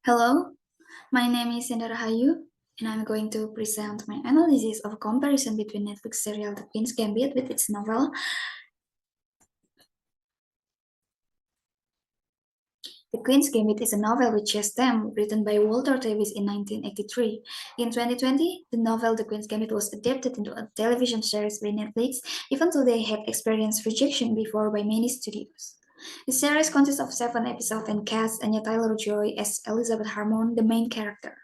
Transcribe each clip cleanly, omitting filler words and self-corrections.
Hello, my name is Endah Rahayu, and I'm going to present my analysis of a comparison between Netflix serial The Queen's Gambit with its novel. The Queen's Gambit is a novel with chess theme written by Walter Davis in 1983. In 2020, the novel The Queen's Gambit was adapted into a television series by Netflix, even though they had experienced rejection before by many studios. The series consists of 7 episodes and casts Anya Taylor-Joy as Elizabeth Harmon, the main character.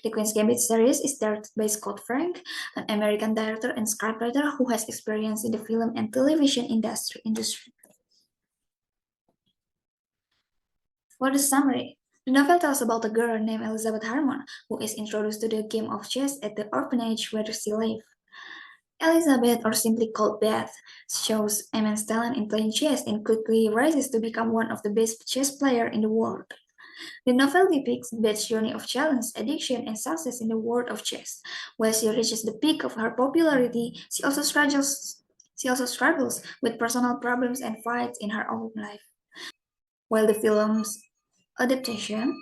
The Queen's Gambit series is directed by Scott Frank, an American director and scriptwriter who has experience in the film and television industry. For the summary, the novel tells about a girl named Elizabeth Harmon who is introduced to the game of chess at the orphanage where she lives. Elizabeth, or simply called Beth, shows immense talent in playing chess and quickly rises to become one of the best chess players in the world. The novel depicts Beth's journey of challenge, addiction, and success in the world of chess. While she reaches the peak of her popularity, she also struggles with personal problems and fights in her own life. While the film's adaptation,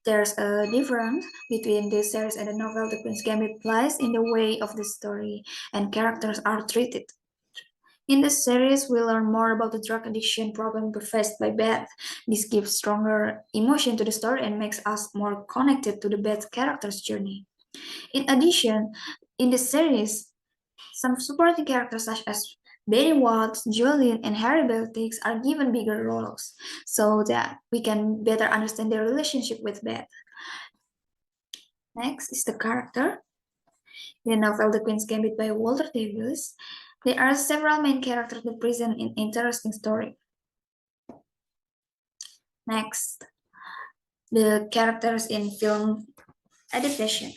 there's a difference between the series and the novel. The Queen's Gambit lies in the way of the story and characters are treated. In the series, we learn more about the drug addiction problem faced by Beth. This gives stronger emotion to the story and makes us more connected to the Beth character's journey. In addition, in the series, some supporting characters such as Betty Watts, Jolene, and Harry Beltix are given bigger roles so that we can better understand their relationship with Beth. Next is the character. In the novel The Queen's Gambit by Walter Davis, there are several main characters that present an interesting story. Next, the characters in film adaptation.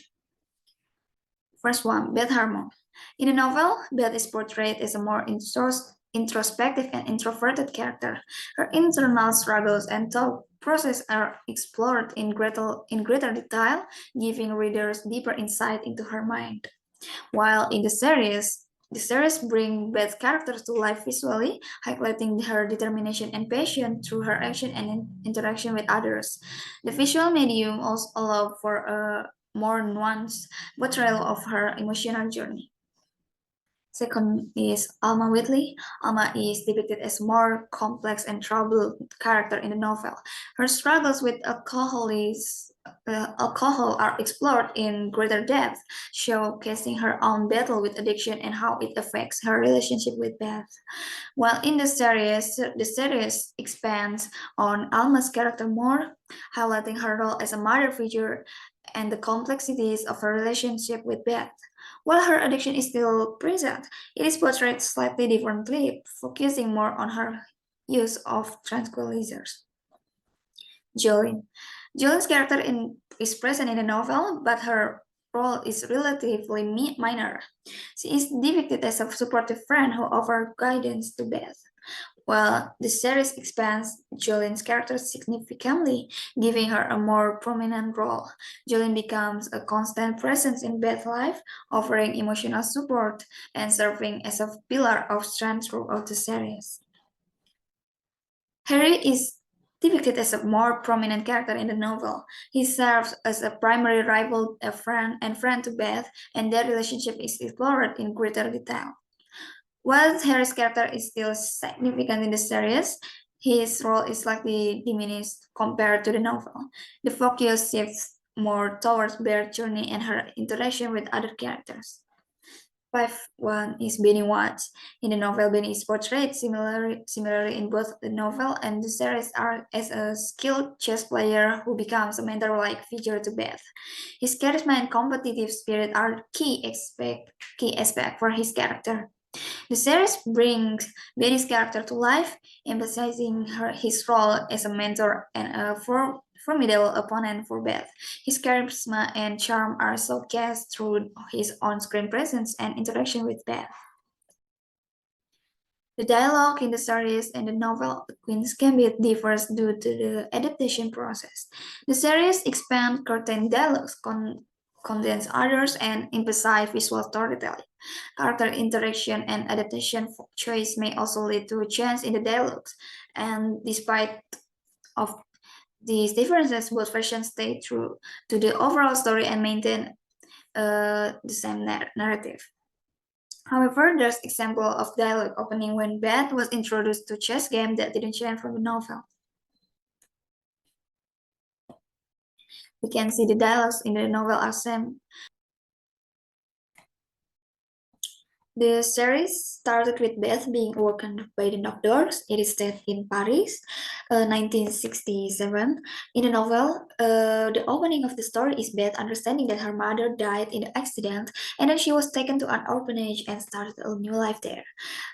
First one, Beth Harmon. In the novel, Beth is portrayed as a more introspective and introverted character. Her internal struggles and thought process are explored in greater detail, giving readers deeper insight into her mind. While in the series bring Beth's characters to life visually, highlighting her determination and passion through her action and interaction with others. The visual medium also allows for a more nuanced portrayal of her emotional journey. Second is Alma Whitley. Alma is depicted as more complex and troubled character in the novel. Her struggles with alcohol are explored in greater depth, showcasing her own battle with addiction and how it affects her relationship with Beth. While in the series expands on Alma's character more, highlighting her role as a mother figure and the complexities of her relationship with Beth. While her addiction is still present, it is portrayed slightly differently, focusing more on her use of tranquilizers. Jolene. Jolene's character is present in the novel, but her role is relatively minor. She is depicted as a supportive friend who offers guidance to Beth. While the series expands Jolene's character significantly, giving her a more prominent role. Jolene becomes a constant presence in Beth's life, offering emotional support and serving as a pillar of strength throughout the series. Harry is depicted as a more prominent character in the novel. He serves as a primary rival, a friend to Beth, and their relationship is explored in greater detail. While Harry's character is still significant in the series, his role is slightly diminished compared to the novel. The focus shifts more towards Bear's journey and her interaction with other characters. 5-1 is Benny Watts. In the novel, Benny is portrayed similarly in both the novel and the series as a skilled chess player who becomes a mentor-like figure to Beth. His charisma and competitive spirit are key aspect for his character. The series brings Benny's character to life, emphasizing his role as a mentor and a formidable opponent for Beth. His charisma and charm are showcased through his on-screen presence and interaction with Beth. The dialogue in the series and the novel The Queen's Gambit differs due to the adaptation process. The series expands curtain dialogues, condense others, and emphasize visual storytelling. Character interaction and adaptation choice may also lead to change in the dialogues, and despite of These differences, both versions stay true to the overall story and maintain the same narrative. However, there's example of dialogue opening when Beth was introduced to chess game that didn't change from the novel. We can see the dialogues in the novel are same. The series started with Beth being awoken by the doctors. It is set in Paris, 1967. In the novel, the opening of the story is Beth understanding that her mother died in the accident, and then she was taken to an orphanage and started a new life there.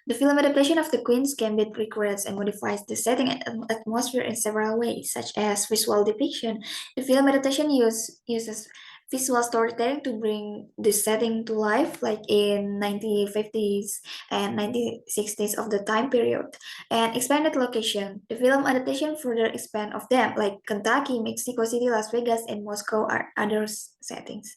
The film adaptation of The Queen's Gambit recreates and modifies the setting and atmosphere in several ways, such as visual depiction. The film adaptation uses visual storytelling to bring the setting to life, like in 1950s and 1960s of the time period, and expanded location. The film adaptation further expand of them, like Kentucky, Mexico City, Las Vegas, and Moscow are other settings.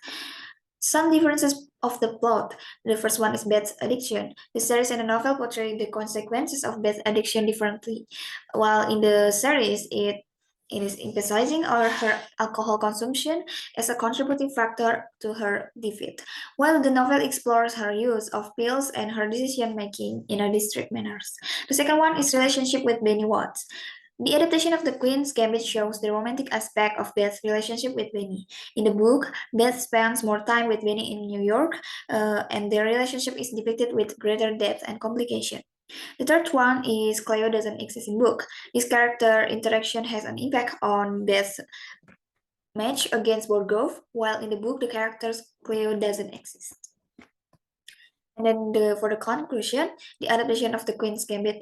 Some differences of the plot. The first one is Beth's addiction. The series and the novel portray the consequences of Beth's addiction differently. While in the series, it is emphasizing her alcohol consumption as a contributing factor to her defeat, while the novel explores her use of pills and her decision making in a discreet manners. The second one is relationship with Benny Watts. The adaptation of The Queen's Gambit shows the romantic aspect of Beth's relationship with Benny. In the book, Beth spends more time with Benny in New York, and their relationship is depicted with greater depth and complication. The third one is Cleo doesn't exist in book. This character interaction has an impact on Beth's match against Borgov, while in the book the characters Cleo doesn't exist. And then for the conclusion, the adaptation of The Queen's Gambit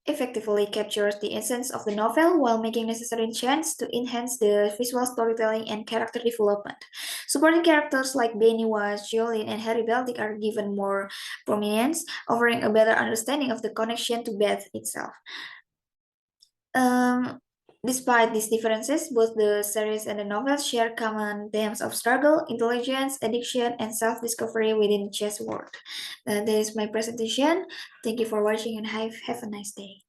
effectively captures the essence of the novel while making necessary changes to enhance the visual storytelling and character development. Supporting characters like Benny Watts, Jolene, and Harry Baltic are given more prominence, offering a better understanding of the connection to Beth itself. Um, Despite these differences, both the series and the novel share common themes of struggle, intelligence, addiction, and self-discovery within the chess world. That is my presentation. Thank you for watching and have a nice day.